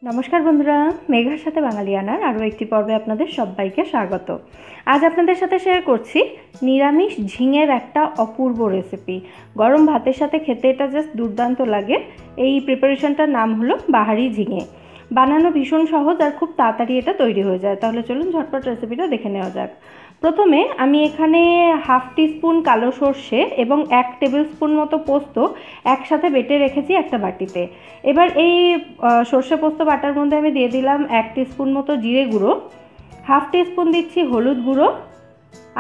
নমস্কার বন্ধুরা, মেঘার সাথে বাঙালিয়ানার আরও একটি পর্বে আপনাদের সবাইকে স্বাগত। আজ আপনাদের সাথে শেয়ার করছি নিরামিষ ঝিঙের একটা অপূর্ব রেসিপি। গরম ভাতের সাথে খেতে এটা জাস্ট দুর্দান্ত লাগে। এই প্রিপারেশনটার নাম হলো বাহারি ঝিঙে। বানানো ভীষণ সহজ আর খুব তাড়াতাড়ি এটা তৈরি হয়ে যায়। তাহলে চলুন ঝটপট রেসিপিটা দেখে নেওয়া যাক। প্রথমে আমি এখানে হাফ টিস্পুন কালো সর্ষে এবং 1 টেবিল স্পুন মতো পোস্ত একসাথে বেটে রেখেছি একটা বাটিতে। এবার এই সর্ষে পোস্ত বাটার মধ্যে আমি দিয়ে দিলাম 1 টিস্পুন মতো জিরে গুঁড়ো, হাফ টিস্পুন দিচ্ছি হলুদ গুঁড়ো,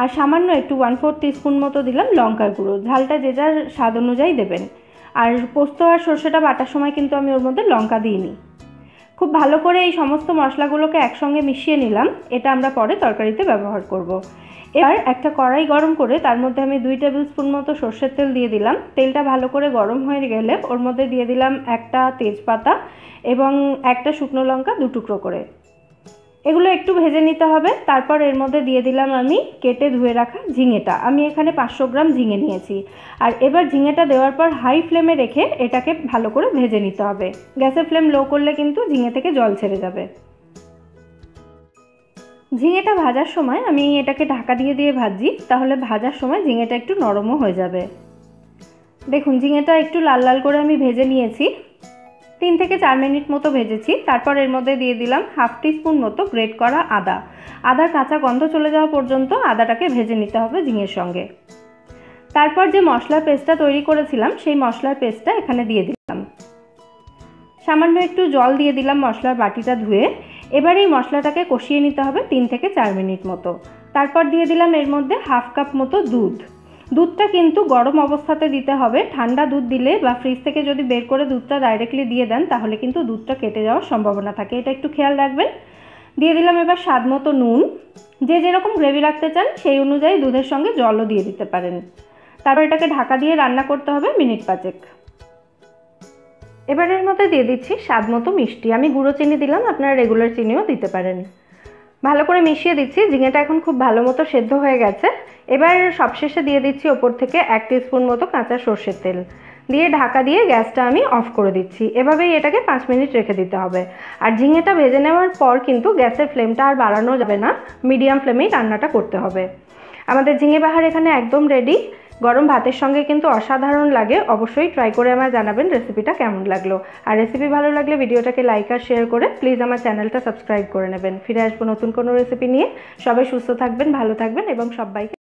আর সামান্য একটু 1/4 টিস্পুন মতো দিলাম লঙ্কার গুঁড়ো। ঝালটা যে যার স্বাদ অনুযায়ী দেবেন। আর পোস্ত আর সর্ষেটা বাটার সময় কিন্তু আমি ওর মধ্যে লঙ্কা দিইনি। খুব ভালো করে এই সমস্ত মশলাগুলোকে একসঙ্গে মিশিয়ে নিলাম। এটা আমরা পরে তরকারিতে ব্যবহার করব। এবার একটা কড়াই গরম করে তার মধ্যে আমি 2 টেবিল স্পুন মতো সর্ষের তেল দিয়ে দিলাম। তেলটা ভালো করে গরম হয়ে গেলে ওর মধ্যে দিয়ে দিলাম একটা তেজপাতা এবং একটা শুকনো লঙ্কা 2 টুকরো করে। এগুলো একটু ভেজে নিতে হবে। তারপর এর মধ্যে দিয়ে দিলাম আমি কেটে ধুয়ে রাখা ঝিঙেটা। আমি এখানে 500 গ্রাম ঝিঙে নিয়েছি। আর এবার ঝিঙেটা দেওয়ার পর হাই ফ্লেমে রেখে এটাকে ভালো করে ভেজে নিতে হবে। গ্যাসের ফ্লেম লো করলে কিন্তু ঝিঙে থেকে জল ছেড়ে যাবে। ঝিঙেটা ভাজার সময় আমি এটাকে ঢাকা দিয়ে দিয়ে ভাজি, তাহলে ভাজার সময় ঝিঙেটা একটু নরমও হয়ে যাবে। দেখুন, ঝিঙেটা একটু লাল লাল করে আমি ভেজে নিয়েছি। 3 থেকে 4 মিনিট মতো ভেজেছি। তারপর এর মধ্যে দিয়ে দিলাম হাফ টিস্পুন মতো গ্রেট করা আদা। আদার কাঁচা গন্ধ চলে যাওয়া পর্যন্ত আদাটাকে ভেজে নিতে হবে ঝিঙের সঙ্গে। তারপর যে মশলার পেস্টটা তৈরি করেছিলাম সেই মশলার পেস্টটা এখানে দিয়ে দিলাম। সামান্য একটু জল দিয়ে দিলাম মশলার বাটিটা ধুয়ে। এবার এই মশলাটাকে কষিয়ে নিতে হবে 3 থেকে 4 মিনিট মতো। তারপর দিয়ে দিলাম এর মধ্যে হাফ কাপ মতো দুধ। দুধটা কিন্তু গরম অবস্থাতে দিতে হবে। ঠান্ডা দুধ দিলে বা ফ্রিজ থেকে যদি বের করে দুধটা ডাইরেক্টলি দিয়ে দেন তাহলে কিন্তু দুধটা কেটে যাওয়ার সম্ভাবনা থাকে, এটা একটু খেয়াল রাখবেন। দিয়ে দিলাম এবার স্বাদ মতো নুন। যে যেরকম গ্রেভি রাখতে চান সেই অনুযায়ী দুধের সঙ্গে জলও দিয়ে দিতে পারেন। তারপর এটাকে ঢাকা দিয়ে রান্না করতে হবে মিনিট 5। এবার এর মধ্যে দিয়ে দিচ্ছি স্বাদ মতো মিষ্টি। আমি গুঁড়ো চিনি দিলাম, আপনারা রেগুলার চিনিও দিতে পারেন। ভালো করে মিশিয়ে দিচ্ছি। ঝিঙেটা এখন খুব ভালো মতো সেদ্ধ হয়ে গেছে। এবার সবশেষে দিয়ে দিচ্ছি ওপর থেকে 1 টিস্পুন মতো কাঁচা সর্ষের তেল দিয়ে ঢাকা দিয়ে গ্যাসটা আমি অফ করে দিচ্ছি। এভাবেই এটাকে 5 মিনিট রেখে দিতে হবে। আর ঝিঙেটা ভেজে নেওয়ার পর কিন্তু গ্যাসের ফ্লেমটা আর বাড়ানো যাবে না, মিডিয়াম ফ্লেমেই রান্নাটা করতে হবে। আমাদের ঝিঙে বাহার এখানে একদম রেডি। গরম ভাতের সঙ্গে কিন্তু অসাধারণ লাগে। অবশ্যই ট্রাই করে আমায় জানাবেন রেসিপিটা কেমন লাগলো। আর রেসিপি ভালো লাগলে ভিডিওটাকে লাইক আর শেয়ার করে প্লিজ আমার চ্যানেলটা সাবস্ক্রাইব করে নেবেন। ফিরে আসবো নতুন কোনো রেসিপি নিয়ে। সবাই সুস্থ থাকবেন, ভালো থাকবেন এবং সবাইকে